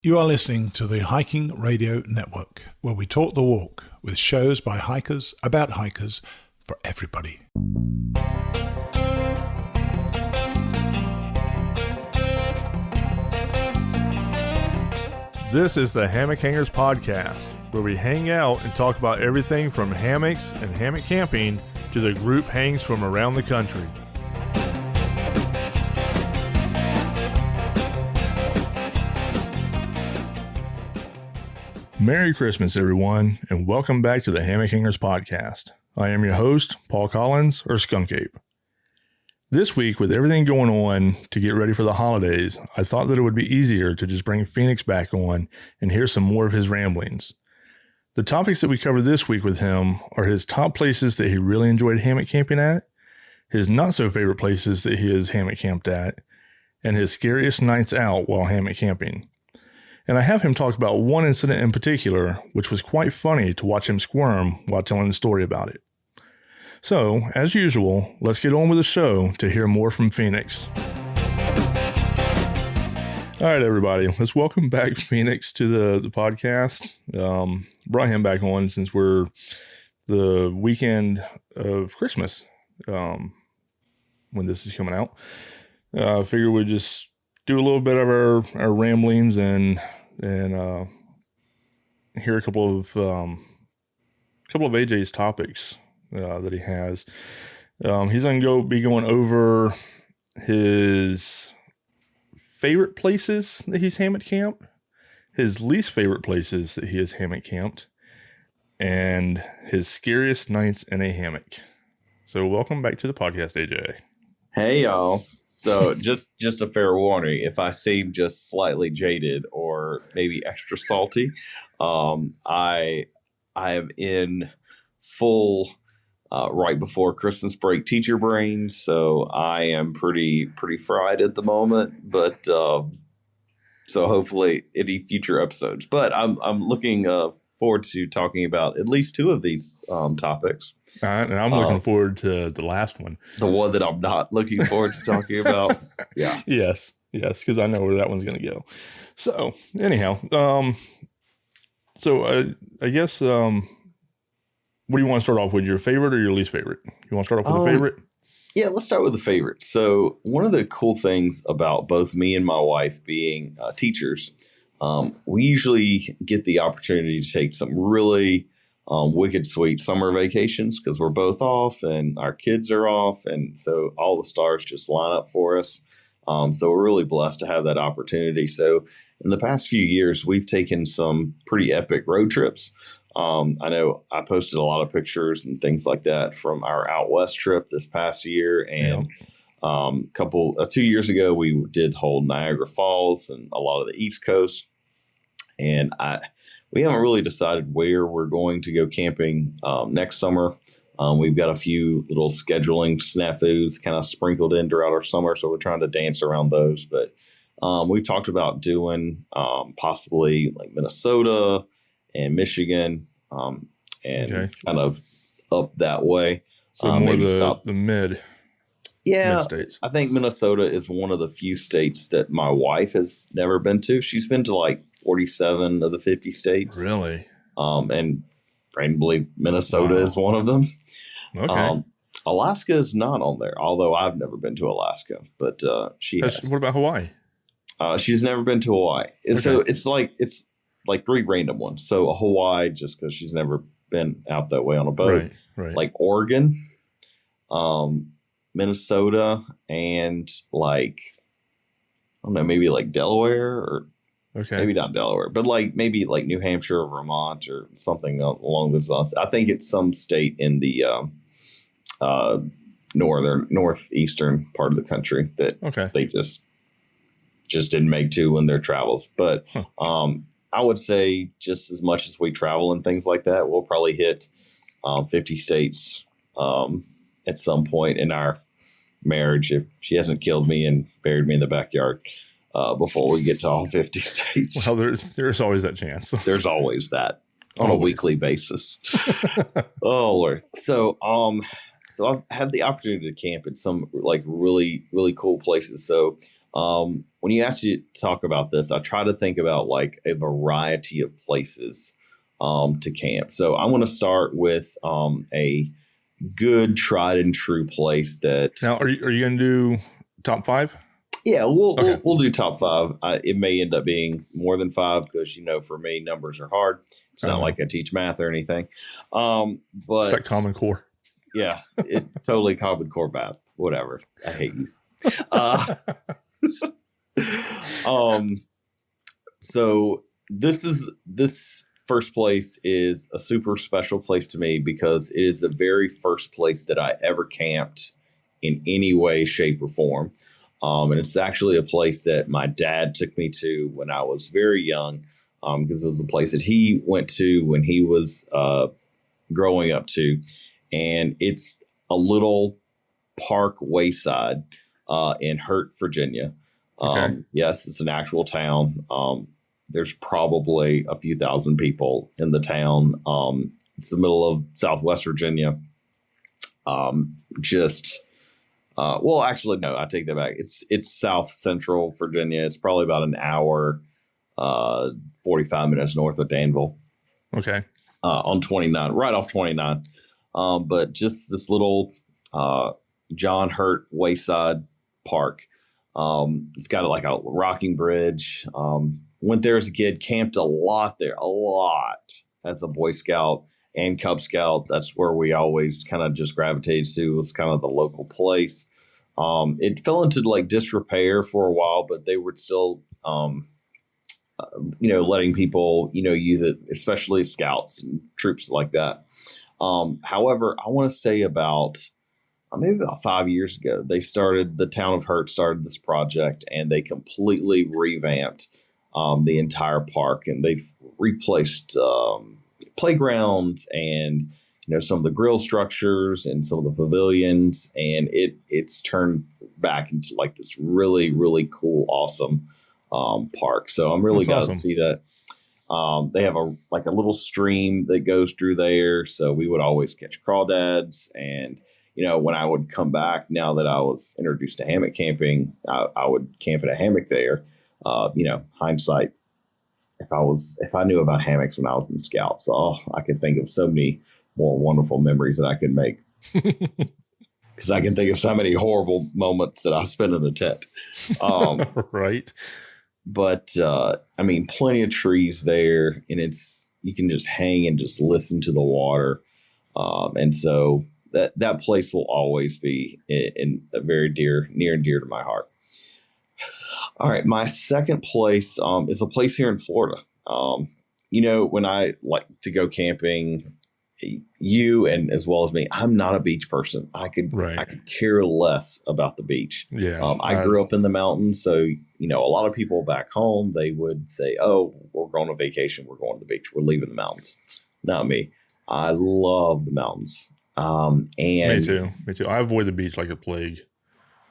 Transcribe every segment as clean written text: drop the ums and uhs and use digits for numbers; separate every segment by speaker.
Speaker 1: You are listening to the Hiking Radio Network, where we talk the walk with shows by hikers, about hikers, for everybody.
Speaker 2: This is the Hammock Hangers Podcast, where we hang out and talk about everything from hammocks and hammock camping to the group hangs from around the country. Merry Christmas, everyone, and welcome back to the Hammock Hangers Podcast. I am your host, Paul Collins, or Skunk Ape. This week, with everything going on to get ready for the holidays, I thought that it would be easier to just bring Pheonix back on and hear some more of his ramblings. The topics that we cover this week with him are his top places that he really enjoyed hammock camping at, his not-so-favorite places that he has hammock camped at, and his scariest nights out while hammock camping. And I have him talk about one incident in particular, which was quite funny to watch him squirm while telling the story about it. So, as usual, let's get on with the show to hear more from Pheonix. All right, everybody, let's welcome back Pheonix to the podcast. Brought him back on since we're the weekend of Christmas when this is coming out. I figured we'd just do a little bit of our ramblings and hear a couple of AJ's topics that he has. He's going to be going over his favorite places that he's hammock camped, his least favorite places that he has hammock camped, and his scariest nights in a hammock. So welcome back to the podcast, AJ.
Speaker 3: Hey, y'all. So just a fair warning, if I seem just slightly jaded or maybe extra salty, I am in full right before Christmas break teacher brain, so I am pretty fried at the moment. But so hopefully any future episodes. But I'm looking forward to talking about at least two of these topics.
Speaker 2: All right, and I'm looking forward to the last one.
Speaker 3: The one that I'm not looking forward to talking about. Yeah.
Speaker 2: Yes, because I know where that one's going to go. So, anyhow, I guess, what do you want to start off with, your favorite or your least favorite? You want to start off with a favorite?
Speaker 3: Yeah, let's start with the favorite. So, one of the cool things about both me and my wife being teachers, we usually get the opportunity to take some really wicked sweet summer vacations because we're both off and our kids are off. And so all the stars just line up for us. So we're really blessed to have that opportunity. So in the past few years, we've taken some pretty epic road trips. I know I posted a lot of pictures and things like that from our out west trip this past year. And 2 years ago, we did hold Niagara Falls and a lot of the East Coast. And we haven't really decided where we're going to go camping next summer. We've got a few little scheduling snafus kind of sprinkled in throughout our summer, so we're trying to dance around those. But we've talked about doing possibly like Minnesota and Michigan and kind of up that way.
Speaker 2: So more the mid.
Speaker 3: Yeah,
Speaker 2: states.
Speaker 3: I think Minnesota is one of the few states that my wife has never been to. She's been to like 47 of the 50 states.
Speaker 2: Really?
Speaker 3: And randomly, Minnesota is one of them.
Speaker 2: Okay.
Speaker 3: Alaska is not on there, although I've never been to Alaska, but she has.
Speaker 2: What about Hawaii?
Speaker 3: She's never been to Hawaii. And so it's like three random ones. So Hawaii, just because she's never been out that way on a boat.
Speaker 2: Right.
Speaker 3: Like Oregon, Minnesota, and like, I don't know, maybe like Delaware or maybe not Delaware, but like maybe like New Hampshire or Vermont or something along those lines. I think it's some state in the northeastern part of the country that they just didn't make to in their travels. But I would say just as much as we travel and things like that, we'll probably hit 50 states at some point in our marriage if she hasn't killed me and buried me in the backyard before we get to all 50 states.
Speaker 2: Well, there's always that chance.
Speaker 3: There's always that on a weekly basis. Oh, Lord. So I've had the opportunity to camp in some like really, really cool places. So When you asked you to talk about this, I try to think about like a variety of places to camp. So I want to start with a good tried and true place that.
Speaker 2: Now, are you going to do top 5?
Speaker 3: Yeah,
Speaker 2: Okay.
Speaker 3: we'll do top 5. It may end up being more than 5 because for me numbers are hard. It's not like I teach math or anything. But
Speaker 2: it's like Common Core.
Speaker 3: Yeah, it totally Common Core math. Whatever. I hate you. So this first place is a super special place to me because it is the very first place that I ever camped in any way, shape, or form. And it's actually a place that my dad took me to when I was very young, because it was a place that he went to when he was growing up too. And it's a little park wayside in Hurt, Virginia.
Speaker 2: Okay.
Speaker 3: Yes, it's an actual town. There's probably a few thousand people in the town. It's the middle of Southwest Virginia. Well, actually, no, I take that back. It's South Central Virginia. It's probably about an hour, 45 minutes north of Danville.
Speaker 2: Okay.
Speaker 3: On 29, right off 29. But just this little John Hurt Wayside Park. It's got like a rocking bridge. Went there as a kid, camped a lot as a Boy Scout and Cub Scout. That's where we always kind of just gravitated to. It was kind of the local place. It fell into like disrepair for a while, but they were still, letting people, use it, especially scouts and troops like that. However, I want to say maybe about 5 years ago, the town of Hurt started this project and they completely revamped the entire park, and they've replaced playgrounds and some of the grill structures and some of the pavilions, and it's turned back into like this really, really cool, awesome park. So I'm really glad to see that. They have a little stream that goes through there, so we would always catch crawdads. And when I would come back, now that I was introduced to hammock camping, I would camp in a hammock there. Hindsight, if I knew about hammocks when I was in Scouts, I could think of so many more wonderful memories that I could make. Because I can think of so many horrible moments that I spent in the tent.
Speaker 2: Right.
Speaker 3: But plenty of trees there, and you can just hang and just listen to the water. And so that place will always be in a very near and dear to my heart. All right, my second place is a place here in Florida. When I like to go camping, you and as well as me, I'm not a beach person. I could care less about the beach.
Speaker 2: Yeah.
Speaker 3: I grew up in the mountains, so a lot of people back home, they would say, "Oh, we're going on vacation. We're going to the beach. We're leaving the mountains." Not me. I love the mountains. And
Speaker 2: me too. I avoid the beach like a plague.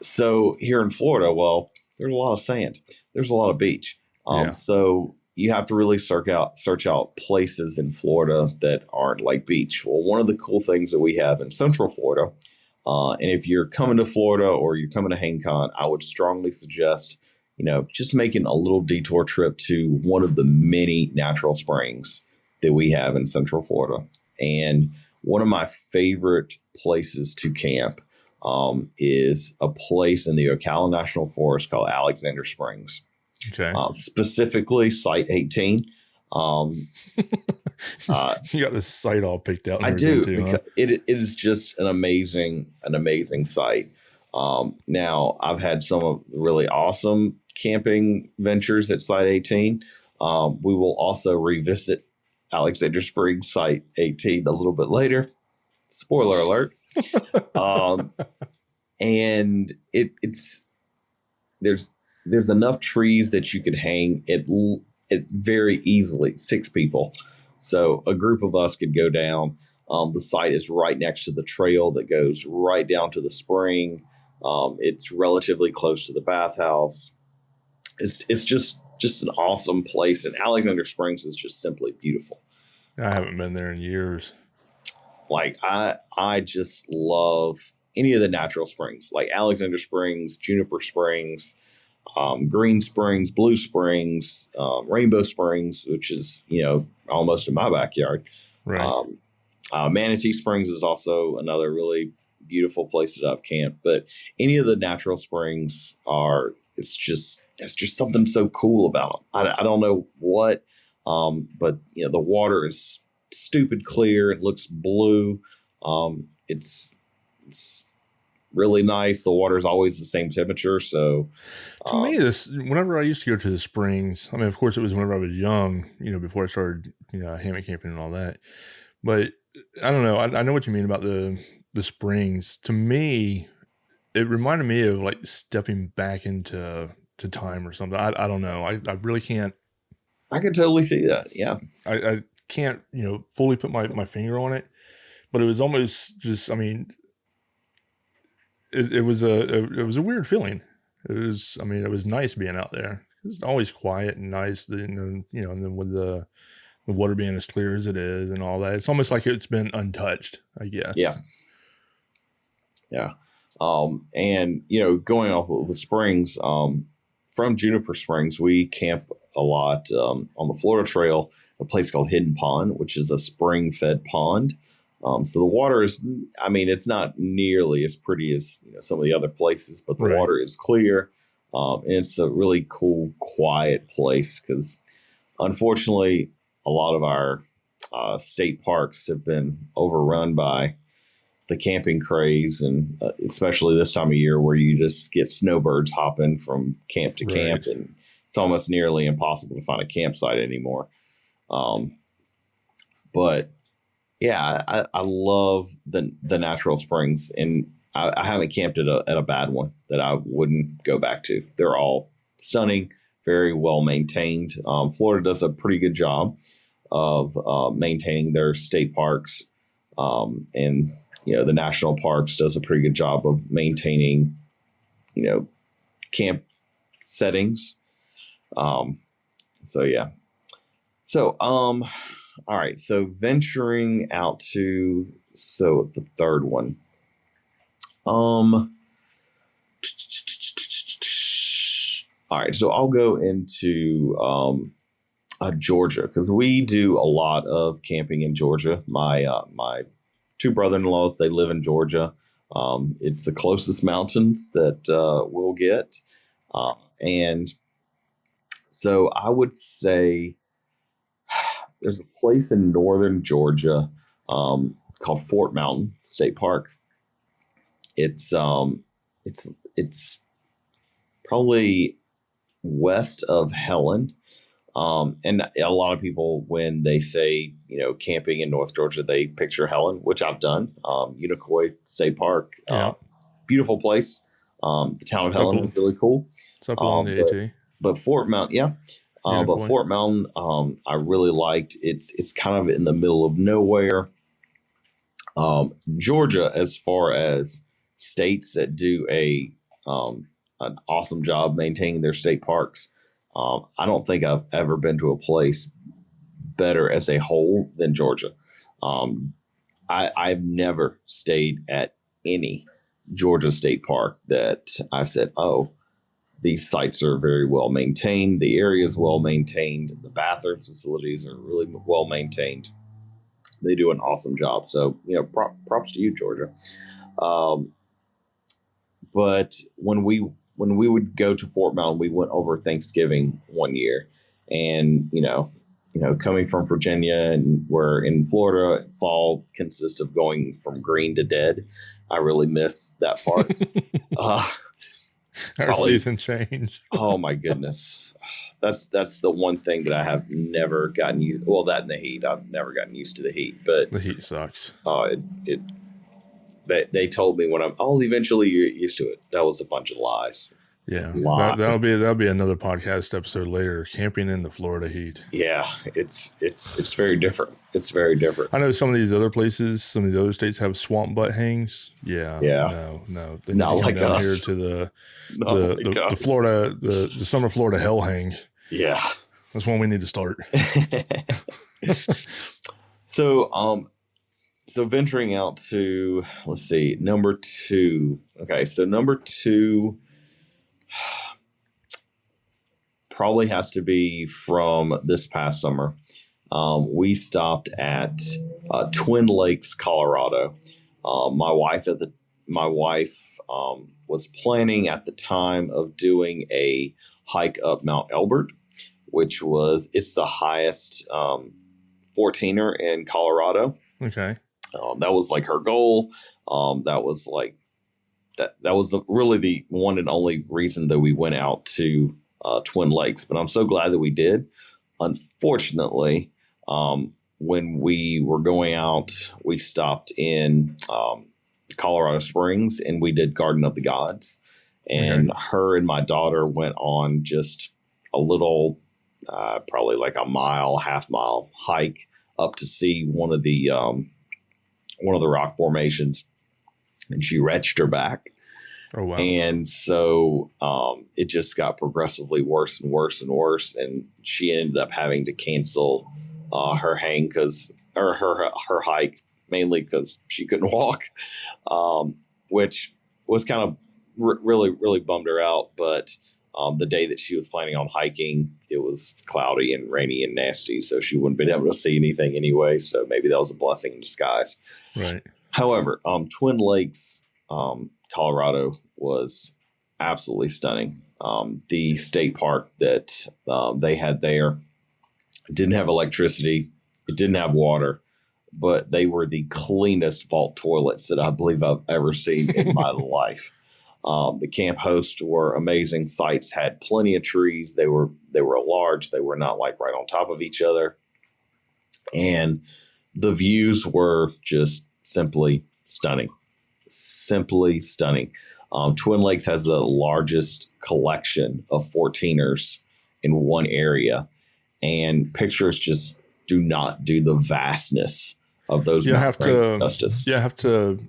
Speaker 3: So here in Florida, well, there's a lot of sand. There's a lot of beach. So you have to really search out places in Florida that aren't like beach. Well, one of the cool things that we have in Central Florida, and if you're coming to Florida or you're coming to HangCon, I would strongly suggest, just making a little detour trip to one of the many natural springs that we have in Central Florida. And one of my favorite places to camp is a place in the Ocala National Forest called Alexander Springs.
Speaker 2: Okay.
Speaker 3: Specifically Site 18.
Speaker 2: You got this site all picked out.
Speaker 3: I do, because it is just an amazing site. Now, I've had some of the really awesome camping ventures at Site 18. We will also revisit Alexander Springs Site 18 a little bit later. Spoiler alert. And there's enough trees that you could hang it very easily, 6 people. So a group of us could go down. The site is right next to the trail that goes right down to the spring. It's relatively close to the bathhouse. It's just an awesome place. And Alexander Springs is just simply beautiful.
Speaker 2: I haven't been there in years.
Speaker 3: Like I just love any of the natural springs, like Alexander Springs, Juniper Springs. Green Springs, Blue Springs, Rainbow Springs, which is, almost in my backyard.
Speaker 2: Right.
Speaker 3: Manatee Springs is also another really beautiful place that I've camped. But any of the natural springs there's just something so cool about them. I don't know what, but the water is stupid clear. It looks blue. It's really nice. The water is always the same temperature. So
Speaker 2: to me, whenever I used to go to the springs, I mean, of course, it was whenever I was young, before I started, hammock camping and all that. But I don't know. I know what you mean about the springs. To me, it reminded me of like stepping back into time or something. I don't know. I really can't.
Speaker 3: I can totally see that. Yeah.
Speaker 2: I can't, fully put my finger on it, but it was almost just, I mean, it was a weird feeling. It was nice being out there. It's always quiet and nice. And then with the water being as clear as it is and all that, it's almost like it's been untouched, I guess.
Speaker 3: Yeah. Yeah. And, going off of the springs, from Juniper Springs, we camp a lot on the Florida Trail, a place called Hidden Pond, which is a spring-fed pond. So the water is, it's not nearly as pretty as some of the other places, but the water is clear. And it's a really cool, quiet place because, unfortunately, a lot of our state parks have been overrun by the camping craze, and especially this time of year where you just get snowbirds hopping from camp to camp, and it's almost nearly impossible to find a campsite anymore. But yeah, I love the natural springs, and I haven't camped at a bad one that I wouldn't go back to. They're all stunning, very well maintained. Florida does a pretty good job of maintaining their state parks, and the national parks does a pretty good job of maintaining, camp settings. So yeah. So all right. So venturing out to the third one. All right. So I'll go into Georgia, because we do a lot of camping in Georgia. My two brother-in-laws, they live in Georgia. It's the closest mountains that we'll get. And so I would say there's a place in northern Georgia called Fort Mountain State Park. It's probably west of Helen. And a lot of people, when they say, camping in North Georgia, they picture Helen, which I've done. Unicoi State Park, beautiful place. The town of Helen is really cool.
Speaker 2: It's up along the AT.
Speaker 3: But Fort Mountain, but Fort Mountain, I really liked. It's kind of in the middle of nowhere. Georgia, as far as states that do an awesome job maintaining their state parks, I don't think I've ever been to a place better as a whole than Georgia. I've never stayed at any Georgia state park that I said, oh, these sites are very well maintained. The area is well maintained. The bathroom facilities are really well maintained. They do an awesome job. So, props to you, Georgia. But when we would go to Fort Mountain, we went over Thanksgiving one year, and coming from Virginia, and where in Florida, fall consists of going from green to dead. I really miss that part.
Speaker 2: Our season change.
Speaker 3: Oh my goodness, that's the one thing that I have never gotten used. Well, that and the heat, I've never gotten used to the heat. But
Speaker 2: the heat sucks.
Speaker 3: They told me when eventually you're used to it. That was a bunch of lies.
Speaker 2: Yeah, that'll be another podcast episode later. Camping in the Florida heat.
Speaker 3: Yeah, it's very different. It's very different.
Speaker 2: I know some of these other plays, some of these other states have swamp butt hangs. Yeah. No. They need to come down here to the Florida, the summer Florida hell hang.
Speaker 3: Yeah,
Speaker 2: that's when we need to start.
Speaker 3: So venturing out to, let's see, number 2. Okay, so number 2, probably has to be from this past summer. We stopped at Twin Lakes, Colorado. My wife was planning at the time of doing a hike up Mount Elbert, which it's the highest 14er in Colorado.
Speaker 2: Okay.
Speaker 3: That was like her goal. That was like that was really the one and only reason that we went out to Twin Lakes. But I'm so glad that we did. Unfortunately, when we were going out, we stopped in Colorado Springs and we did Garden of the Gods. And her and my daughter went on just a little, probably like a half mile hike up to see one of the rock formations, and she wrenched her back.
Speaker 2: Oh, wow.
Speaker 3: And so it just got progressively worse and worse and worse. And she ended up having to cancel her hike, mainly because she couldn't walk, which was kind of really, really bummed her out. But the day that she was planning on hiking, it was cloudy and rainy and nasty, so she wouldn't be able to see anything anyway. So maybe that was a blessing in disguise.
Speaker 2: Right.
Speaker 3: However, Twin Lakes, Colorado was absolutely stunning. The state park that they had there didn't have electricity. It didn't have water, but they were the cleanest vault toilets that I believe I've ever seen in my life. The camp hosts were amazing. Sites had plenty of trees. They were large. They were not like right on top of each other. And the views were just simply stunning. Simply stunning. Twin Lakes has the largest collection of 14ers in one area, and pictures just do not do the vastness of those.
Speaker 2: You have to
Speaker 3: justice.
Speaker 2: You have to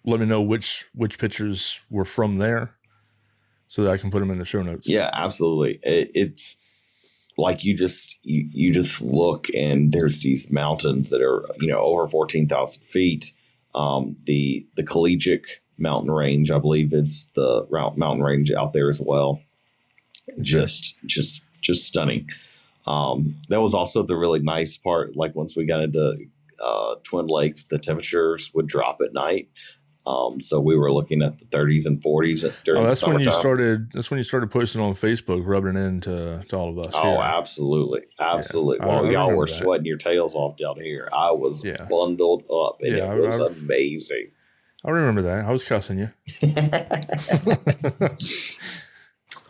Speaker 2: let me know which pictures were from there, so that I can put them in the show notes.
Speaker 3: Yeah, absolutely. It's like you just look, and there's these mountains that are over 14,000 feet. The Collegiate mountain range, I believe it's the mountain range out there as well. Just stunning. That was also the really nice part. Like once we got into Twin Lakes, the temperatures would drop at night. So we were looking at the 30s and 40s during
Speaker 2: that's
Speaker 3: the
Speaker 2: when you
Speaker 3: summertime.
Speaker 2: That's when you started posting on Facebook, rubbing it into to all of us.
Speaker 3: Oh,
Speaker 2: here.
Speaker 3: absolutely.
Speaker 2: Yeah,
Speaker 3: Well,
Speaker 2: I
Speaker 3: y'all were
Speaker 2: that.
Speaker 3: sweating your tails off down here. I was bundled up, and it was amazing.
Speaker 2: I remember that. I was cussing you.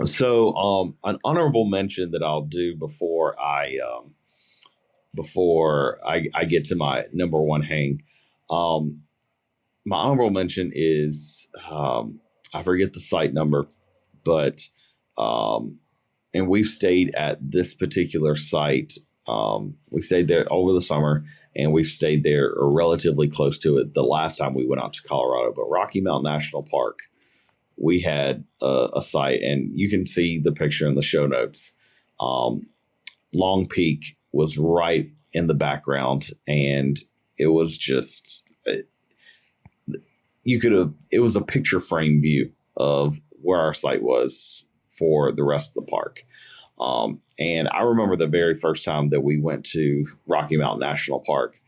Speaker 3: So, an honorable mention that I'll do before I get to my number one hang. My honorable mention is I forget the site number, but and we've stayed at this particular site. We stayed there over the summer, and we've stayed there or relatively close to it the last time we went out to Colorado. But Rocky Mountain National Park, we had a site, and you can see the picture in the show notes. Long Peak was right in the background, and it was just it was a picture frame view of where our site was for the rest of the park. And I remember the very first time that we went to Rocky Mountain National Park,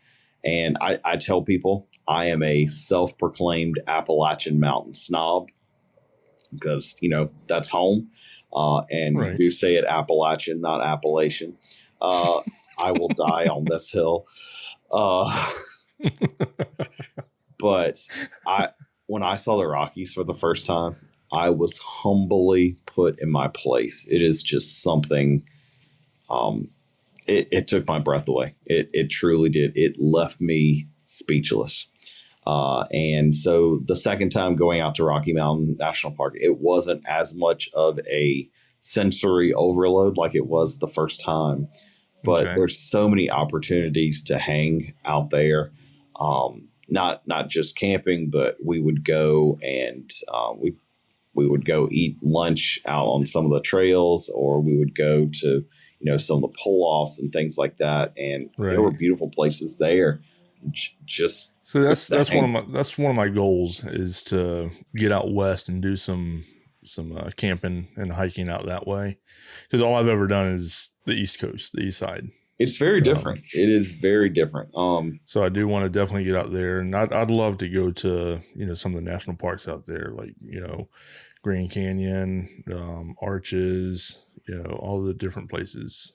Speaker 3: and I tell people I am a self-proclaimed Appalachian mountain snob because, that's home. And
Speaker 2: Right.
Speaker 3: you do say it Appalachian, not Appalachian. I will die on this hill. But when I saw the Rockies for the first time, I was humbly put in my place. It is just something. It took my breath away. It truly did. It left me speechless. And so the second time going out to Rocky Mountain National Park, it wasn't as much of a sensory overload like it was the first time. But there's so many opportunities to hang out there. Not just camping, but we would go and we would go eat lunch out on some of the trails, or we would go to some of the pull-offs and things like that. And there were beautiful places there.
Speaker 2: So that's one of my goals is to get out west and do some camping and hiking out that way, because all I've ever done is the East Coast, the East Side.
Speaker 3: It's very different. It is very different.
Speaker 2: So I do want to definitely get out there, and I'd love to go to, some of the national parks out there, like, Grand Canyon, Arches, all the different places,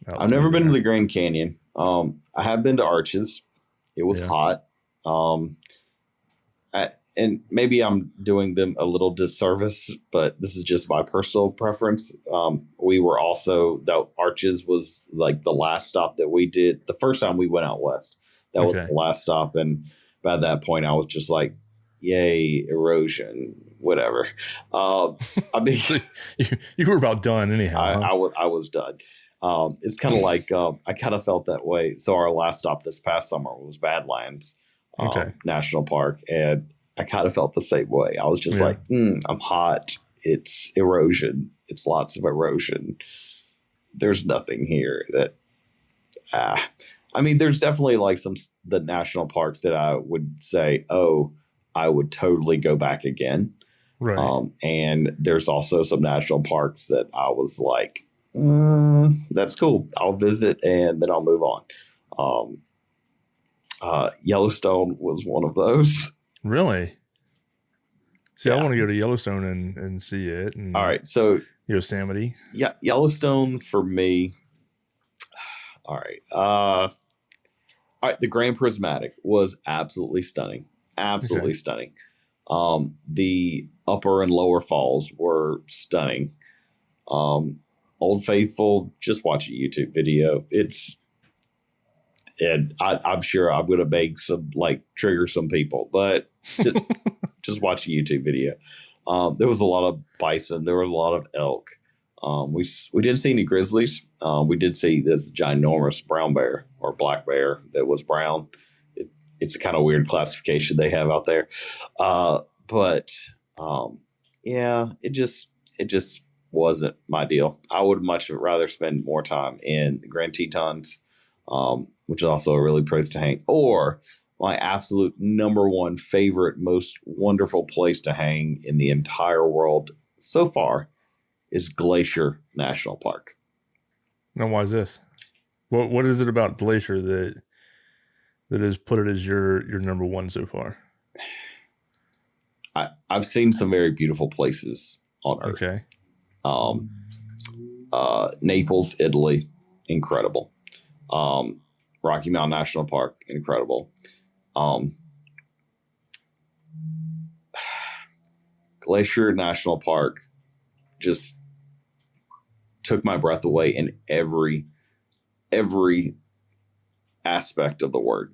Speaker 3: I've never been to the Grand Canyon. I have been to Arches. It was hot. And maybe I'm doing them a little disservice, but this is just my personal preference. We were also, that Arches was like the last stop that we did the first time we went out west. That was the last stop. And by that point, I was just like, yay, erosion, whatever. I mean,
Speaker 2: So you were about done anyhow.
Speaker 3: I was done. It's kind of like, I kind of felt that way. So our last stop this past summer was Badlands National Park. And I kind of felt the same way. I was just like, I'm hot. It's erosion. It's lots of erosion. There's nothing here that, I mean, there's definitely like the national parks that I would say, oh, I would totally go back again.
Speaker 2: Right.
Speaker 3: And there's also some national parks that I was like, that's cool. I'll visit and then I'll move on. Yellowstone was one of those.
Speaker 2: Really? See, I want to go to Yellowstone and see it. And
Speaker 3: all right. So
Speaker 2: Yosemite.
Speaker 3: Yeah. Yellowstone for me. All right. All right. The Grand Prismatic was absolutely stunning. Absolutely stunning. The upper and lower falls were stunning. Old Faithful, just watch a YouTube video. And I'm sure I'm going to trigger some people, but just watch a YouTube video. There was a lot of bison. There were a lot of elk. We didn't see any grizzlies. We did see this ginormous brown bear or black bear that was brown. It's a kind of weird classification they have out there. But it just wasn't my deal. I would much rather spend more time in the Grand Tetons, which is also a really place to hang, or my absolute number one favorite, most wonderful place to hang in the entire world so far is Glacier National Park.
Speaker 2: Now, why is this? What is it about Glacier that has put it as your number one so far?
Speaker 3: I've seen some very beautiful places on Earth.
Speaker 2: Okay.
Speaker 3: Naples, Italy, incredible. Rocky Mountain National Park, incredible. Glacier National Park just took my breath away in every aspect of the word.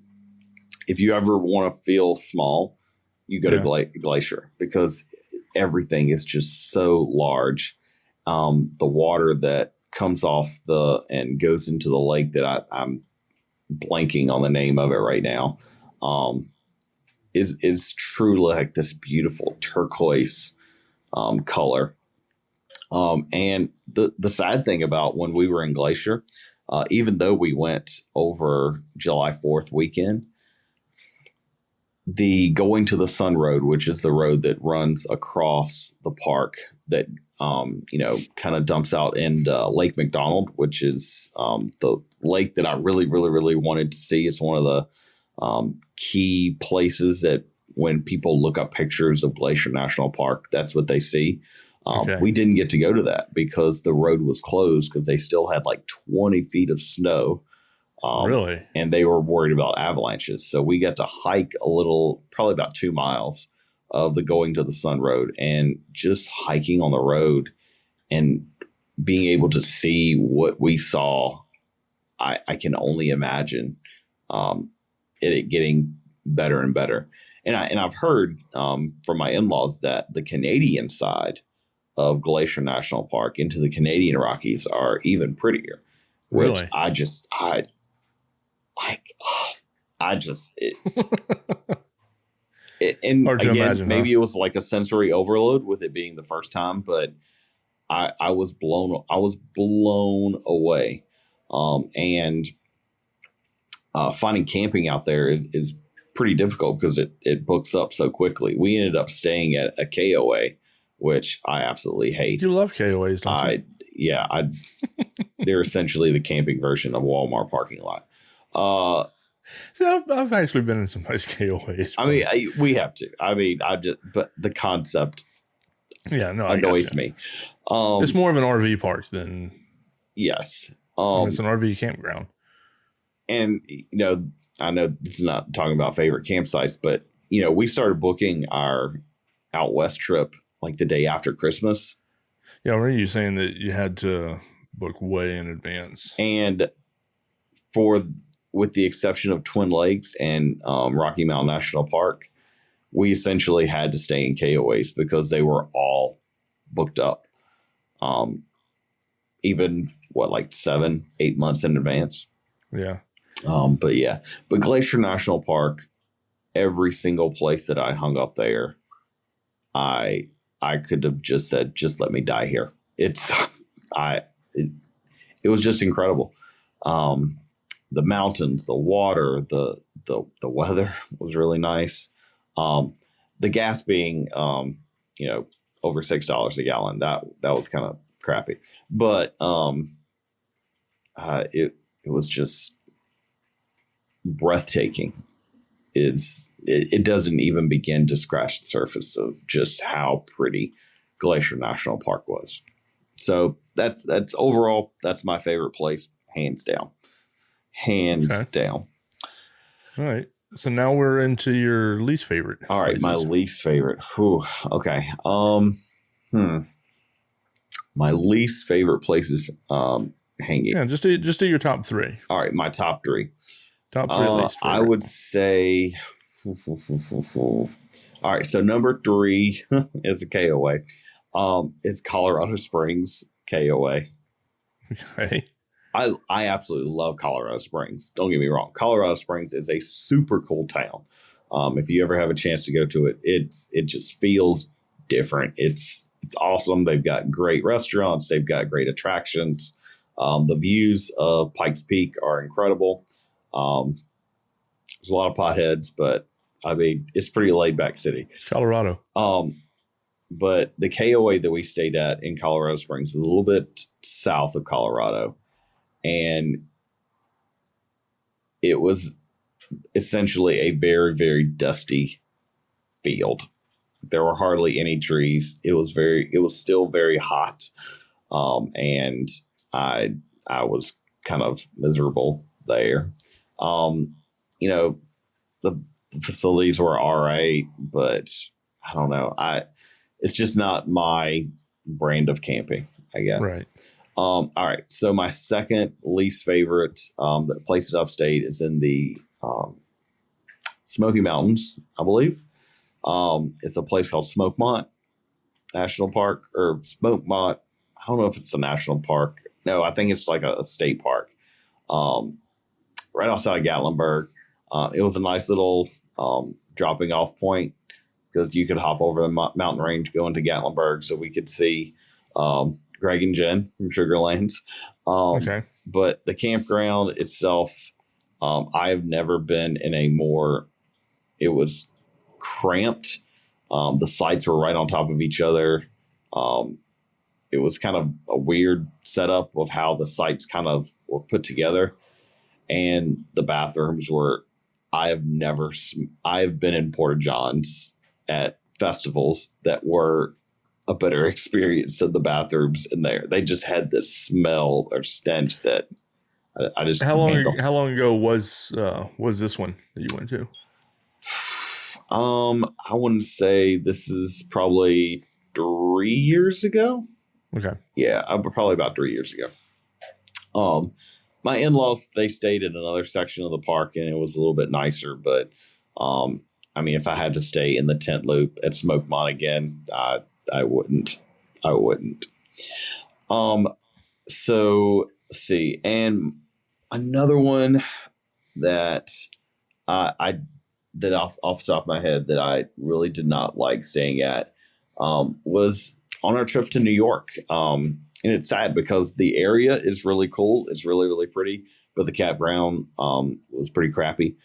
Speaker 3: If you ever want to feel small, you go to Glacier, because everything is just so large. The water that comes off and goes into the lake that I'm blanking on the name of it right now, is truly like this beautiful turquoise color. And the sad thing about when we were in Glacier, even though we went over July 4th weekend, the Going to the Sun Road, which is the road that runs across the park that, kind of dumps out in Lake McDonald, which is the lake that I really, really, really wanted to see. It's one of the key places that when people look up pictures of Glacier National Park, that's what they see. We didn't get to go to that because the road was closed because they still had like 20 feet of snow.
Speaker 2: Really?
Speaker 3: And they were worried about avalanches. So we got to hike a little, probably about 2 miles of the Going to the Sun Road, and just hiking on the road and being able to see what we saw. I can only imagine it getting better and better. And I've heard from my in-laws that the Canadian side of Glacier National Park into the Canadian Rockies are even prettier, which
Speaker 2: really?
Speaker 3: And
Speaker 2: hard to
Speaker 3: again,
Speaker 2: imagine,
Speaker 3: maybe it was like a sensory overload with it being the first time, but I was blown away. And finding camping out there is pretty difficult because it books up so quickly. We ended up staying at a KOA which I absolutely hate.
Speaker 2: You love KOAs, don't you?
Speaker 3: They're essentially the camping version of Walmart parking lot.
Speaker 2: So I've actually been in some nice KOAs.
Speaker 3: I mean, we have to. I mean, but the concept annoys me.
Speaker 2: It's more of an RV park than
Speaker 3: yes.
Speaker 2: it's an RV campground.
Speaker 3: And I know it's not talking about favorite campsites, but we started booking our out west trip like the day after Christmas.
Speaker 2: Yeah, I remember you saying that you had to book way in advance.
Speaker 3: And with the exception of Twin Lakes and Rocky Mountain National Park, we essentially had to stay in KOAs because they were all booked up. Even like 7-8 months in advance.
Speaker 2: Yeah.
Speaker 3: But Glacier National Park, every single place that I hung up there, I could have just said, just let me die here. It was just incredible. The mountains, the water, the weather was really nice. The gas being, over $6 a gallon, that was kind of crappy, but it was just breathtaking. It doesn't even begin to scratch the surface of just how pretty Glacier National Park was. So that's overall, that's my favorite place, hands down. Down.
Speaker 2: All right. So now we're into your least favorite.
Speaker 3: All right,
Speaker 2: places.
Speaker 3: my least favorite. Whew, okay. My least favorite places hanging.
Speaker 2: Yeah, just do your top three.
Speaker 3: All right, my top three.
Speaker 2: Top three least favorite.
Speaker 3: I would say. All right, so number 3 is a KOA. Is Colorado Springs KOA.
Speaker 2: Okay.
Speaker 3: I absolutely love Colorado Springs. Don't get me wrong. Colorado Springs is a super cool town. If you ever have a chance to go to it, it just feels different. It's awesome. They've got great restaurants. They've got great attractions. The views of Pikes Peak are incredible. There's a lot of potheads, but I mean, it's pretty laid back city.
Speaker 2: It's Colorado.
Speaker 3: But the KOA that we stayed at in Colorado Springs is a little bit south of Colorado. And it was essentially a very, very dusty field. There were hardly any trees. It was still very hot. And I was kind of miserable there. The facilities were all right, but I don't know. It's just not my brand of camping, I guess.
Speaker 2: Right.
Speaker 3: All right. So my second least favorite place that I've stayed is in the Smoky Mountains, I believe. It's a place called Smokemont National Park or Smokemont. I don't know if it's a national park. No, I think it's like a state park right outside of Gatlinburg. It was a nice little dropping off point because you could hop over the mountain range, go into Gatlinburg so we could see Greg and Jen from Sugar Lanes.
Speaker 2: Okay.
Speaker 3: But the campground itself, I have never been in it was cramped. The sites were right on top of each other. It was kind of a weird setup of how the sites kind of were put together. And the bathrooms I have been in Porta Johns at festivals that were a better experience than the bathrooms in there. They just had this smell or stench that I just
Speaker 2: How long ago was this one that you went to?
Speaker 3: I wouldn't say this is probably 3 years ago.
Speaker 2: Okay.
Speaker 3: Yeah, probably about 3 years ago. My in-laws, they stayed in another section of the park and it was a little bit nicer, but I mean, if I had to stay in the tent loop at Smokemont again, I wouldn't. So let's see. And another one that that off the top of my head that I really did not like staying at was on our trip to New York. And it's sad because the area is really cool. It's really, really pretty, but the campground was pretty crappy.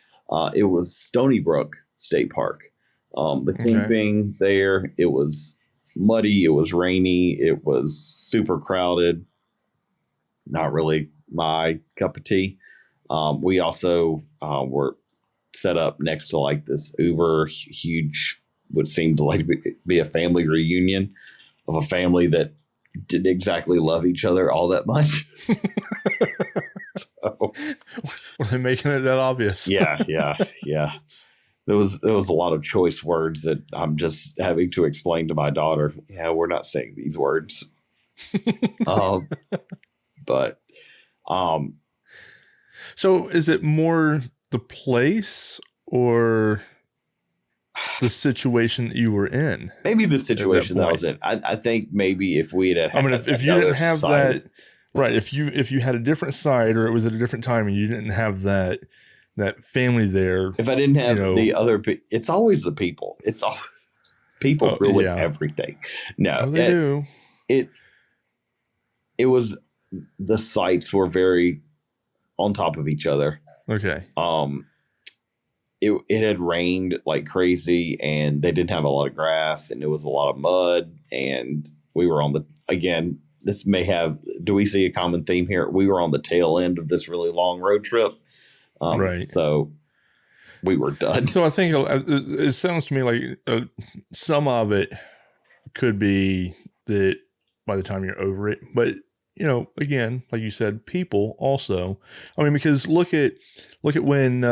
Speaker 3: It was Stony Brook State Park. The camping there, it was muddy. It was rainy. It was super crowded. Not really my cup of tea. We also were set up next to like this uber huge, what seemed to like be a family reunion of a family that didn't exactly love each other all that much. So,
Speaker 2: were they making it that obvious?
Speaker 3: yeah. There was a lot of choice words that I'm just having to explain to my daughter. Yeah, we're not saying these words. But
Speaker 2: so is it more the place or the situation that you were in?
Speaker 3: maybe the situation that I was in. I think maybe if we had,
Speaker 2: I mean, if you didn't have that, right? If you had a different side or it was at a different time and you didn't have that family there,
Speaker 3: if I didn't have the other, it's always the people. It's all people ruin everything. No,
Speaker 2: they do.
Speaker 3: It was, the sites were very on top of each other.
Speaker 2: Okay.
Speaker 3: It had rained like crazy, and they didn't have a lot of grass, and it was a lot of mud, and we were on the, again, this may have, do we see a common theme here? We were on the tail end of this really long road trip.
Speaker 2: Right.
Speaker 3: So we were done.
Speaker 2: So I think it sounds to me like some of it could be that by the time you're over it, but again, like you said, people also. I mean, because look at when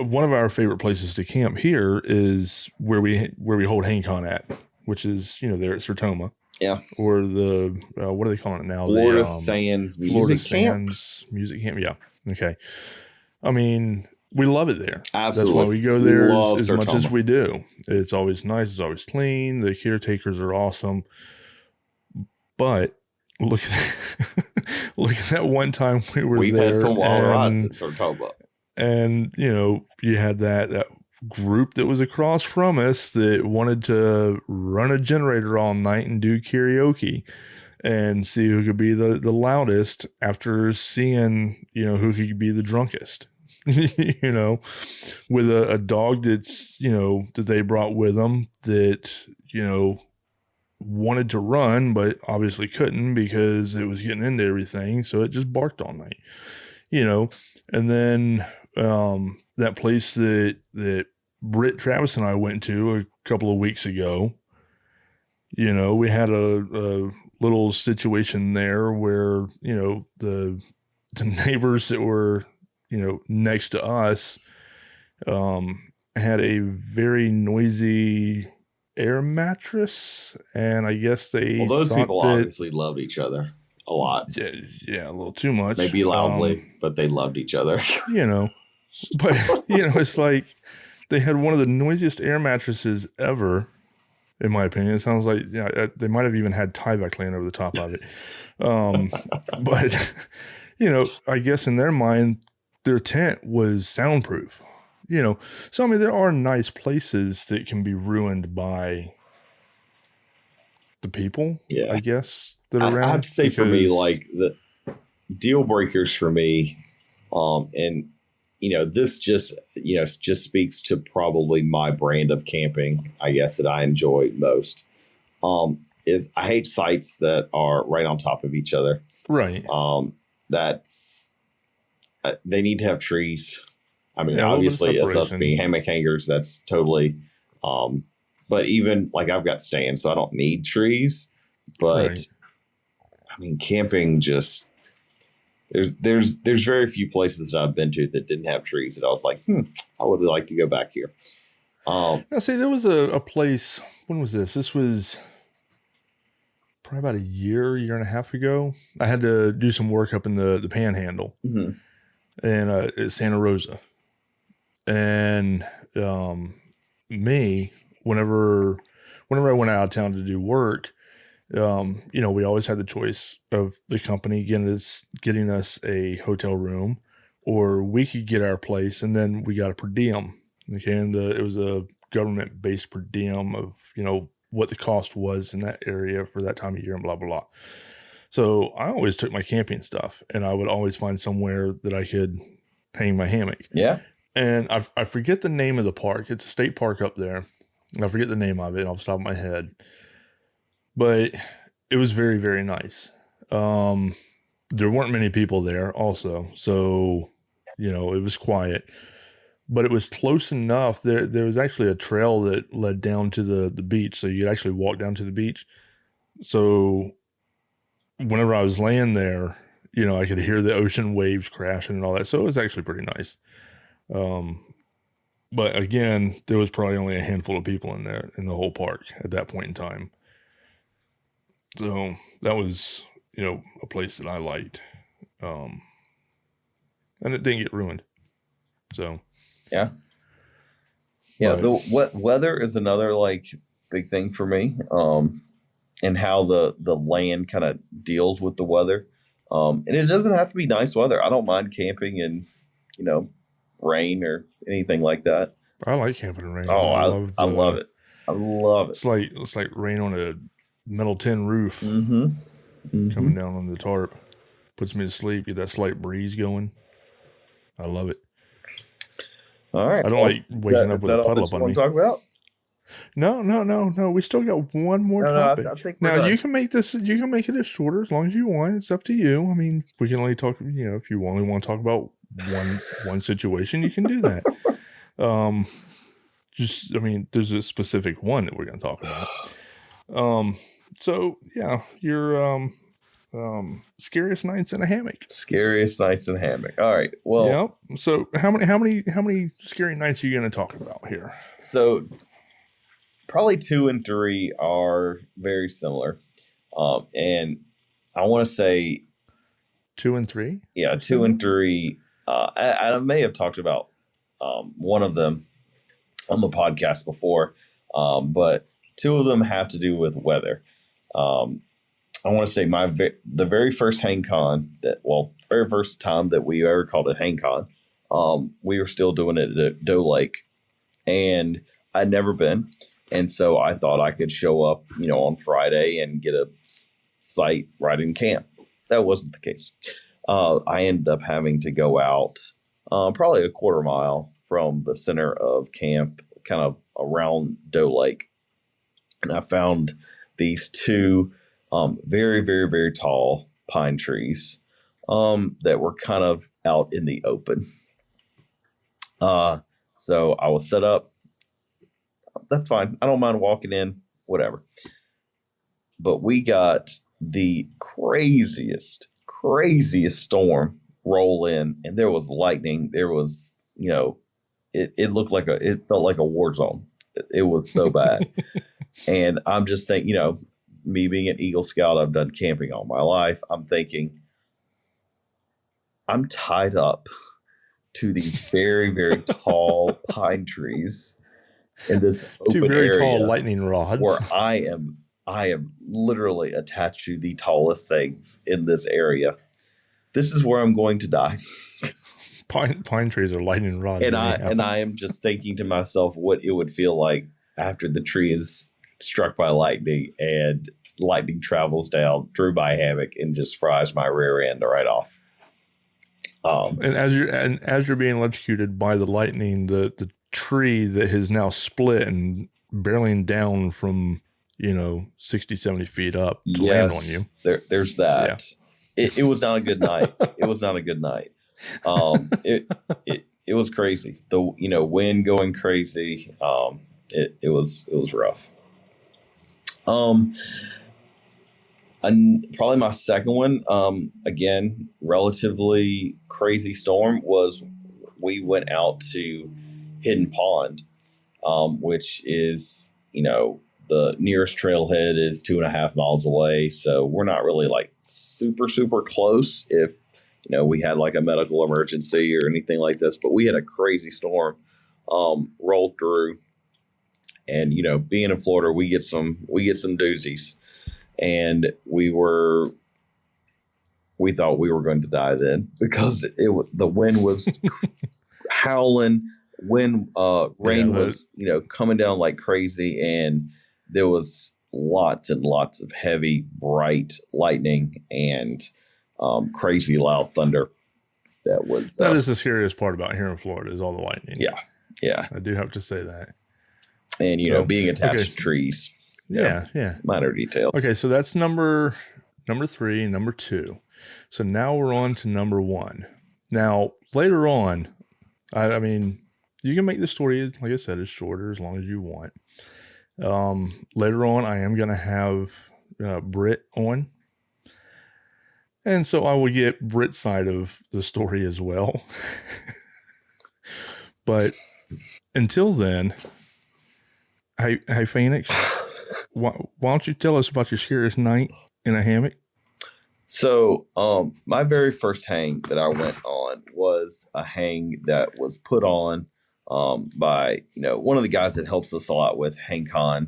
Speaker 2: one of our favorite places to camp here is where we hold HangCon at, which is there at Sertoma.
Speaker 3: Yeah.
Speaker 2: Or the what are they calling it now?
Speaker 3: Florida Sands
Speaker 2: Music Camp. Yeah. Okay. I mean, we love it there.
Speaker 3: Absolutely.
Speaker 2: That's why we go there as much as we do. It's always nice. It's always clean. The caretakers are awesome. But look at that one time we've
Speaker 3: had some wild rides at Sertoma.
Speaker 2: And, you had that group that was across from us that wanted to run a generator all night and do karaoke and see who could be the loudest after seeing, who could be the drunkest, with a dog that's, that they brought with them that, wanted to run, but obviously couldn't because it was getting into everything. So it just barked all night, and then, that place that Britt, Travis, and I went to a couple of weeks ago, we had a little situation there where, the neighbors that were, next to us, had a very noisy air mattress. And I guess
Speaker 3: those people obviously loved each other a lot.
Speaker 2: Yeah, a little too much.
Speaker 3: Maybe loudly, but they loved each other.
Speaker 2: But, it's like they had one of the noisiest air mattresses ever, in my opinion. It sounds like they might have even had Tyvek laying over the top of it. But, I guess in their mind, their tent was soundproof. So, I mean, there are nice places that can be ruined by the people, I guess, that are around.
Speaker 3: I'd say for me, like the deal breakers for me, and this just speaks to probably my brand of camping, I guess, that I enjoy most. Is I hate sites that are right on top of each other.
Speaker 2: Right.
Speaker 3: That's they need to have trees. I mean, obviously, as us being hammock hangers, that's totally. But even like I've got stands, so I don't need trees. But I mean, camping just there's very few places that I've been to that didn't have trees that I was like, I would like to go back here.
Speaker 2: Now, see, there was a place. When was this? This was probably about a year and a half ago. I had to do some work up in the Panhandle, and at Santa Rosa, and me. Whenever I went out of town to do work, we always had the choice of the company getting us a hotel room, or we could get our place, and then we got a per diem. Okay, and it was a government-based per diem of what the cost was in that area for that time of year and blah blah blah. So I always took my camping stuff, and I would always find somewhere that I could hang my hammock.
Speaker 3: Yeah,
Speaker 2: and I forget the name of the park. It's a state park up there. I forget the name of it off the top of my head. but it was very, very nice. There weren't many people there also. So, it was quiet, but it was close enough. There was actually a trail that led down to the beach. So you could actually walk down to the beach. So whenever I was laying there, I could hear the ocean waves crashing and all that. So it was actually pretty nice. But again, there was probably only a handful of people in there in the whole park at that point in time. So that was, a place that I liked. And it didn't get ruined. So,
Speaker 3: yeah.
Speaker 2: But,
Speaker 3: The weather is another big thing for me. And how the land kind of deals with the weather. And it doesn't have to be nice weather. I don't mind camping in, rain or anything like that.
Speaker 2: I like camping in rain.
Speaker 3: Oh, I love it. I love it.
Speaker 2: It's like rain on a metal tin roof coming down on the tarp. Puts me to sleep. Get that slight breeze going. I love it.
Speaker 3: All right.
Speaker 2: I don't like waking up with a puddle up on me.
Speaker 3: Talk about?
Speaker 2: No. We still got one more topic.
Speaker 3: I think
Speaker 2: now you can make this. You can make it as shorter as long as you want. It's up to you. I mean, we can only talk. If you only want to talk about one situation, you can do that. There's a specific one that we're going to talk about. So yeah, your scariest nights in a hammock.
Speaker 3: Scariest nights in a hammock. All right. Well,
Speaker 2: yeah. So how many scary nights are you going to talk about here?
Speaker 3: So probably 2 and 3 are very similar. And I want to say
Speaker 2: 2 and 3.
Speaker 3: Yeah, 2 and 3. I may have talked about one of them on the podcast before, but 2 of them have to do with weather. I want to say the very first hang con very first time that we ever called it hang con, we were still doing it at Doe Lake, and I'd never been, and so I thought I could show up, on Friday and get a site right in camp. That wasn't the case. I ended up having to go out probably a quarter mile from the center of camp, kind of around Doe Lake, and I found these 2 very, very, very tall pine trees that were kind of out in the open. So I was set up. That's fine. I don't mind walking in, whatever. But we got the craziest storm roll in, and there was lightning. There was, it looked like it felt like a war zone. It was so bad. And I'm just thinking, me being an Eagle Scout, I've done camping all my life. I'm thinking, I'm tied up to these very, very tall pine trees in this open
Speaker 2: 2 very
Speaker 3: area
Speaker 2: tall lightning rods,
Speaker 3: where I am literally attached to the tallest things in this area. This is where I'm going to die.
Speaker 2: Pine trees are lightning rods,
Speaker 3: and I am just thinking to myself what it would feel like after the tree is struck by lightning and lightning travels down through my hammock and just fries my rear end right off.
Speaker 2: And as you're being electrocuted by the lightning, the tree that has now split and barreling down from 60, 70 feet up to land on you.
Speaker 3: There's that. Yeah. It was not a good night. It was not a good night. It was crazy. The wind going crazy. It was rough. And probably my second one, again, relatively crazy storm, was we went out to Hidden Pond, which is, the nearest trailhead is 2.5 miles away. So we're not really super, super close if, we had a medical emergency or anything like this, but we had a crazy storm, rolled through, and, being in Florida, we get some doozies. And we thought we were going to die then because the wind was howling, rain was, coming down like crazy. And there was lots and lots of heavy, bright lightning and crazy loud thunder. That
Speaker 2: is the scariest part about here in Florida is all the lightning.
Speaker 3: Yeah.
Speaker 2: I do have to say that.
Speaker 3: And, being attached to trees.
Speaker 2: Yeah.
Speaker 3: minor details.
Speaker 2: Okay, so that's number 3 and number 2. So now we're on to number 1. Now, later on, I mean, you can make the story, like I said, as shorter as long as you want. Later on, I am going to have Britt on. And so I will get Britt's side of the story as well. But until then, hey Pheonix, why don't you tell us about your scariest night in a hammock?
Speaker 3: So, my very first hang that I went on was a hang that was put on by one of the guys that helps us a lot with Hang Con.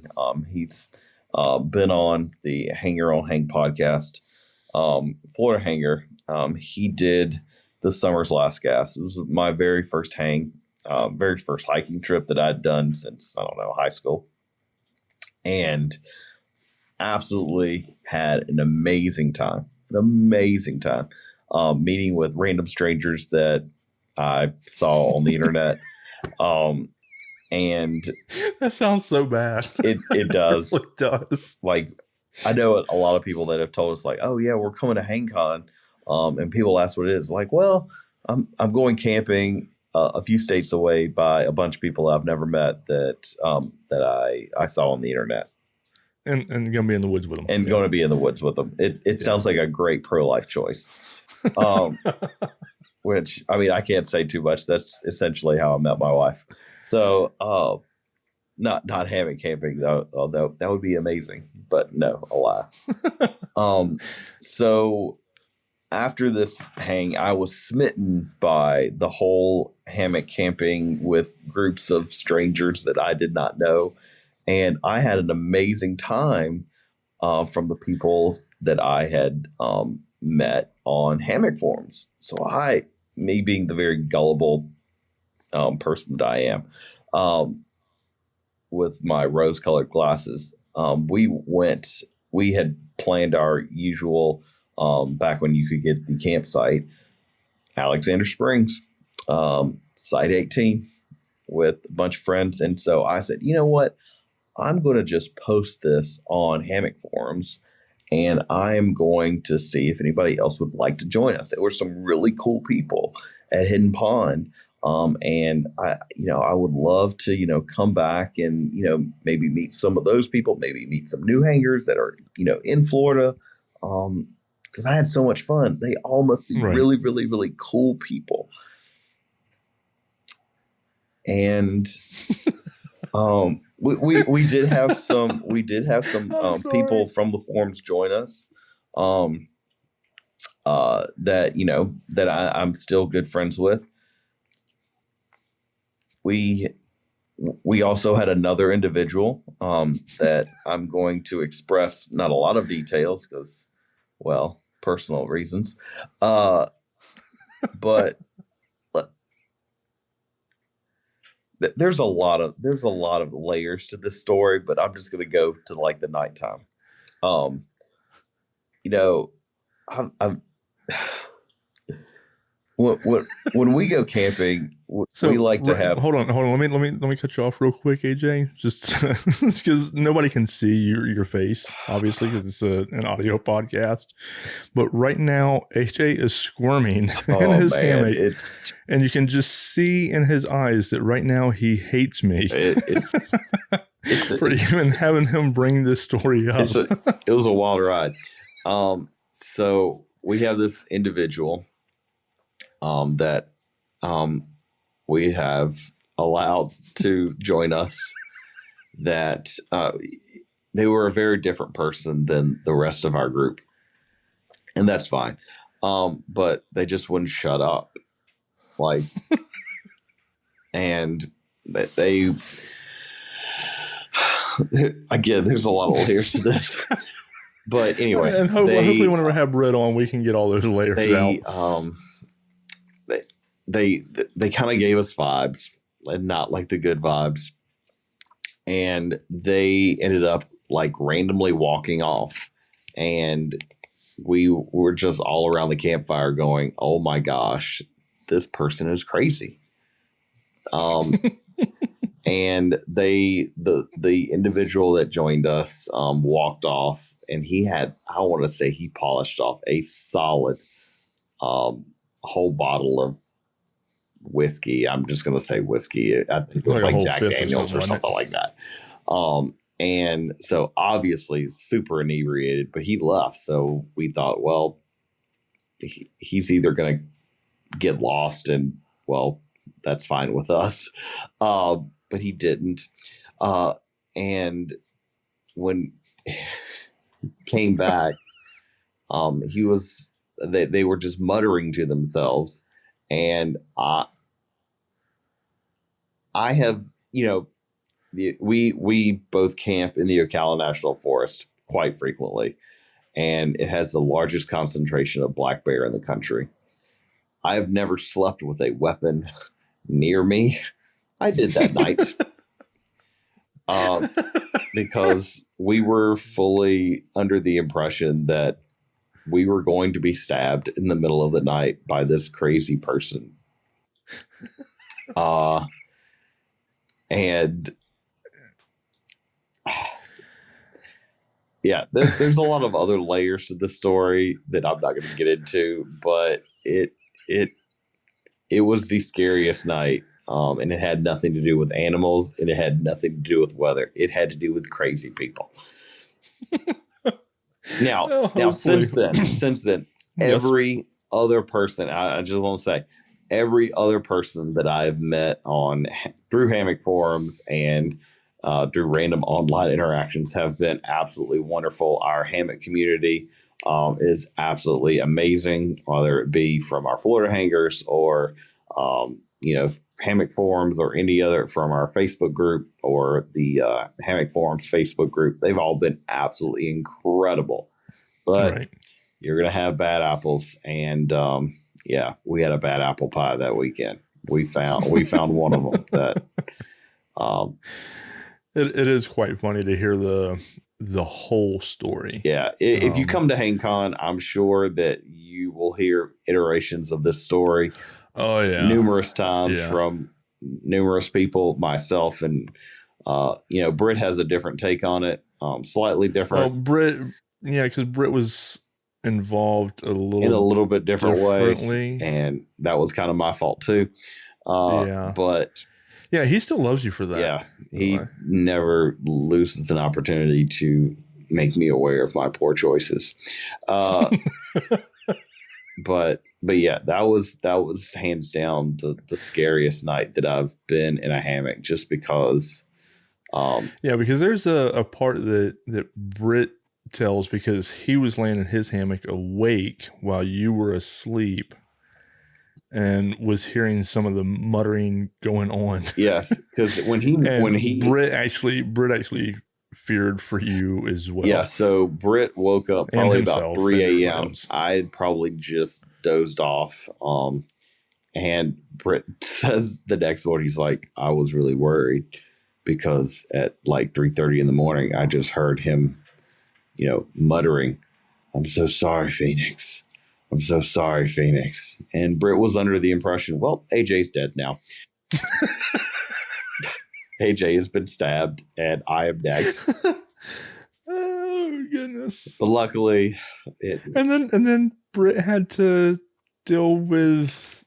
Speaker 3: He's been on the Hang Your Own Hang podcast, Florida Hanger. He did the Summer's Last Gas. It was my very first hang, very first hiking trip that I'd done since, I don't know, high school. And absolutely had an amazing time. Meeting with random strangers that I saw on the internet. And
Speaker 2: that sounds so bad.
Speaker 3: It does.
Speaker 2: It does.
Speaker 3: Like, I know a lot of people that have told us, like, oh yeah, we're coming to HangCon. And people ask what it is. Like, well, I'm going camping a few states away by a bunch of people I've never met that I saw on the internet.
Speaker 2: And going to be in the woods with them.
Speaker 3: And going to be in the woods with them. It sounds like a great pro-life choice. Which, I mean, I can't say too much. That's essentially how I met my wife. So, not hammock camping, though, although that would be amazing. But no, alas. So after this hang, I was smitten by the whole hammock camping with groups of strangers that I did not know. And I had an amazing time from the people that I had met on hammock forums. So me being the very gullible person that I am, with my rose-colored glasses, we had planned our usual, back when you could get the campsite, Alexander Springs, Site 18, with a bunch of friends. And so I said, you know what? I'm going to just post this on hammock forums, and I'm going to see if anybody else would like to join us. There were some really cool people at Hidden Pond. And I would love to, come back and, maybe meet some of those people, maybe meet some new hangers that are, in Florida. Cause I had so much fun. They all must be really, really, really cool people. And, we did have some people from the forums join us, that I'm still good friends with. We also had another individual that I'm going to express not a lot of details because, well, personal reasons. But there's a lot of layers to this story, but I'm just going to go to like the nighttime. When we go camping, we like to have.
Speaker 2: Hold on. Let me cut you off real quick, AJ. Just because nobody can see your face, obviously, because it's an audio podcast. But right now, AJ is squirming in his hammock, and you can just see in his eyes that right now he hates me for even having him bring this story up.
Speaker 3: It was a wild ride. So we have this individual that we have allowed to join us, that they were a very different person than the rest of our group. And that's fine. But they just wouldn't shut up. Like, and they again, there's a lot of layers to this. But anyway.
Speaker 2: And hopefully whenever I have Brett on, we can get all those layers out.
Speaker 3: They kind of gave us vibes, and not like the good vibes. And they ended up like randomly walking off. And we were just all around the campfire going, oh my gosh, this person is crazy. And the individual that joined us walked off, and he had, I want to say, he polished off a solid whole bottle of whiskey. I'm just going to say whiskey. I think it was like Jack Daniels or something like that. And so obviously super inebriated, but he left. So we thought, well, he's either going to get lost, and well, that's fine with us. But he didn't. And when came back, they were just muttering to themselves. And I have, we both camp in the Ocala National Forest quite frequently, and it has the largest concentration of black bear in the country. I have never slept with a weapon near me. I did that night because we were fully under the impression that we were going to be stabbed in the middle of the night by this crazy person. And yeah, there's a lot of other layers to the story that I'm not going to get into, but it was the scariest night. And it had nothing to do with animals, and it had nothing to do with weather. It had to do with crazy people. Now, since then, every other person, I just want to say, every other person that I've met through Hammock forums and through random online interactions have been absolutely wonderful. Our Hammock community is absolutely amazing, whether it be from our Florida hangers or Hammock forums or any other from our Facebook group or the Hammock forums Facebook group. They've all been absolutely incredible. But you're going to have bad apples. And we had a bad apple pie that weekend. We found one of them that
Speaker 2: it is quite funny to hear the whole story.
Speaker 3: Yeah. If you come to HangCon, I'm sure that you will hear iterations of this story.
Speaker 2: Oh yeah,
Speaker 3: numerous times from numerous people, myself, and Britt has a different take on it, slightly different.
Speaker 2: Well, Britt, because Britt was involved in a little bit different way,
Speaker 3: and that was kind of my fault too. But
Speaker 2: yeah, he still loves you for that.
Speaker 3: Yeah, he never loses an opportunity to make me aware of my poor choices. But yeah, that was hands down the scariest night that I've been in a hammock, just because.
Speaker 2: Because there's a part that Britt tells, because he was laying in his hammock awake while you were asleep and was hearing some of the muttering going on.
Speaker 3: Yes, because when
Speaker 2: Britt actually feared for you as well.
Speaker 3: Yeah, so Britt woke up probably about 3 a.m. I had probably just dozed off. And Britt says the next morning, he's like, I was really worried because at like 3:30 in the morning, I just heard him, muttering, I'm so sorry, Pheonix. I'm so sorry, Pheonix. And Britt was under the impression, well, AJ's dead now. AJ has been stabbed, and I am next.
Speaker 2: Oh goodness!
Speaker 3: But luckily,
Speaker 2: and then Britt had to deal with.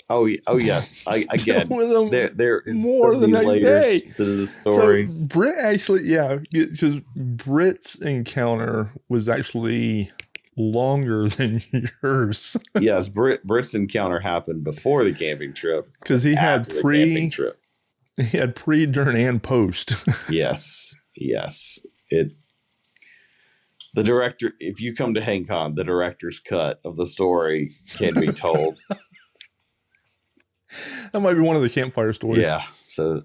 Speaker 3: Oh yes, again, there is
Speaker 2: more
Speaker 3: so
Speaker 2: the next day
Speaker 3: to the story.
Speaker 2: So Britt actually, because Britt's encounter was actually longer than yours.
Speaker 3: Yes, Britt's encounter happened before the camping trip,
Speaker 2: because he had camping trip. He had pre, during, and post. Yes.
Speaker 3: The director, if you come to HangCon, the director's cut of the story can be told.
Speaker 2: That might be one of the campfire stories.
Speaker 3: Yeah. So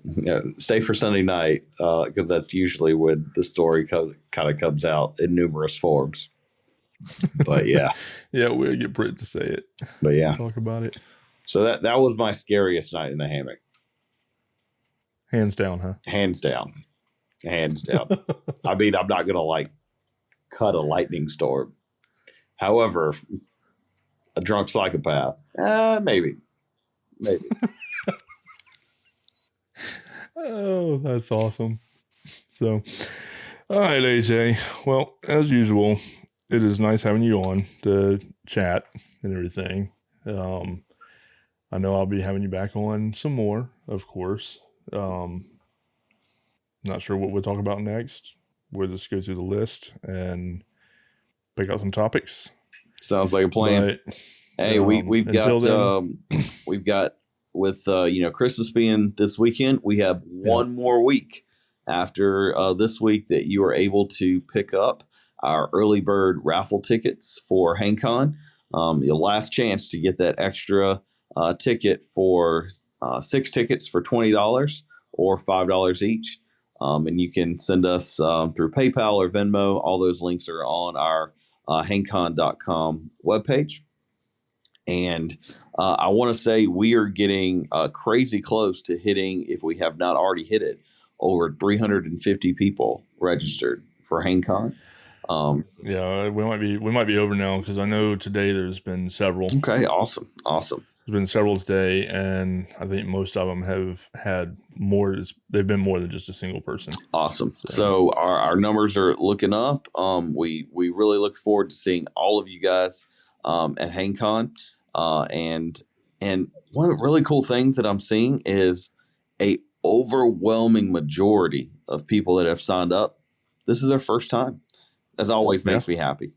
Speaker 3: stay for Sunday night, because that's usually when the story kind of comes out in numerous forms. But yeah.
Speaker 2: We'll get Britt to say it.
Speaker 3: But yeah.
Speaker 2: Talk about it.
Speaker 3: So that was my scariest night in the hammock.
Speaker 2: Hands down, huh?
Speaker 3: Hands down. I mean, I'm not going to cut a lightning storm. However, a drunk psychopath, maybe.
Speaker 2: Oh, that's awesome. So, all right, AJ. Well, as usual, it is nice having you on to chat and everything. I know I'll be having you back on some more, of course. Not sure what we'll talk about next. We'll just go through the list and pick out some topics.
Speaker 3: Sounds like a plan.
Speaker 2: But,
Speaker 3: hey, we've got
Speaker 2: then,
Speaker 3: we've got with Christmas being this weekend, we have one more week after this week that you are able to pick up our early bird raffle tickets for HangCon. Your last chance to get that extra ticket for 6 tickets for $20 or $5 each. And you can send us through PayPal or Venmo. All those links are on our hangcon.com webpage. And I want to say we are getting crazy close to hitting, if we have not already hit it, over 350 people registered for HangCon.
Speaker 2: We might be over now because I know today there's been several.
Speaker 3: Okay, awesome.
Speaker 2: There's been several today, and I think most of them have had more. They've been more than just a single person.
Speaker 3: Awesome. So our numbers are looking up. We really look forward to seeing all of you guys at HangCon. And one of the really cool things that I'm seeing is a overwhelming majority of people that have signed up. This is their first time. That always makes me happy.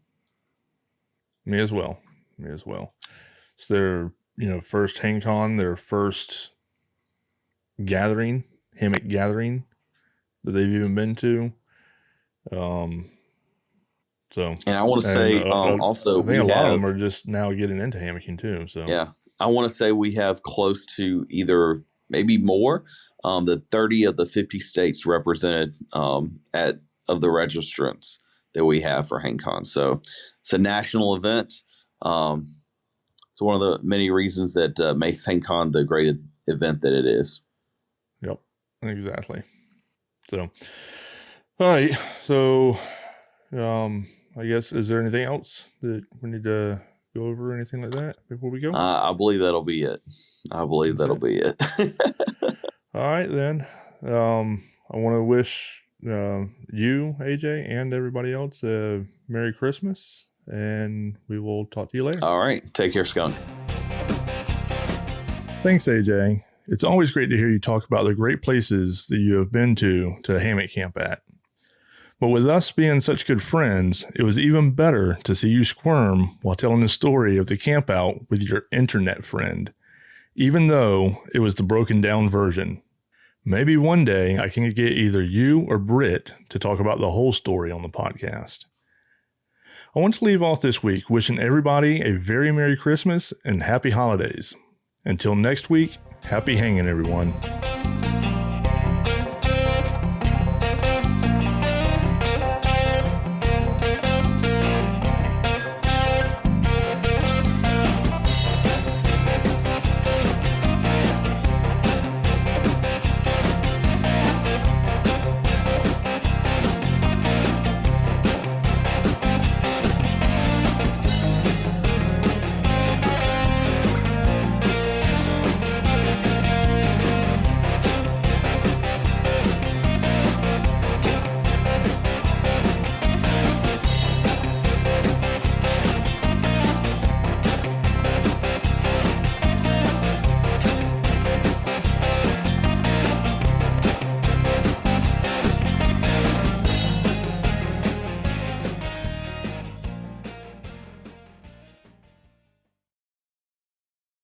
Speaker 2: Me as well. It's their first HangCon, their first gathering, Hammock gathering that they've even been to. And
Speaker 3: I want to say also,
Speaker 2: I think a lot of them are just now getting into hammocking too. So
Speaker 3: yeah, I want to say we have close to either maybe more, the 30 of the 50 states represented of the registrants that we have for HangCon. So it's a national event. It's one of the many reasons that makes HangCon the great event that it is.
Speaker 2: Yep, exactly. So, all right. So, I guess, is there anything else that we need to go over or anything like that before we go?
Speaker 3: I believe that'll be it. Be it.
Speaker 2: All right, then. I want to wish you, AJ, and everybody else a Merry Christmas, and we will talk to you later.
Speaker 3: All right. Take care, Skunk.
Speaker 2: Thanks, AJ. It's always great to hear you talk about the great places that you have been to hammock camp at. But with us being such good friends, it was even better to see you squirm while telling the story of the camp out with your internet friend, even though it was the broken down version. Maybe one day I can get either you or Britt to talk about the whole story on the podcast. I want to leave off this week wishing everybody a very Merry Christmas and Happy Holidays. Until next week, happy hanging, everyone.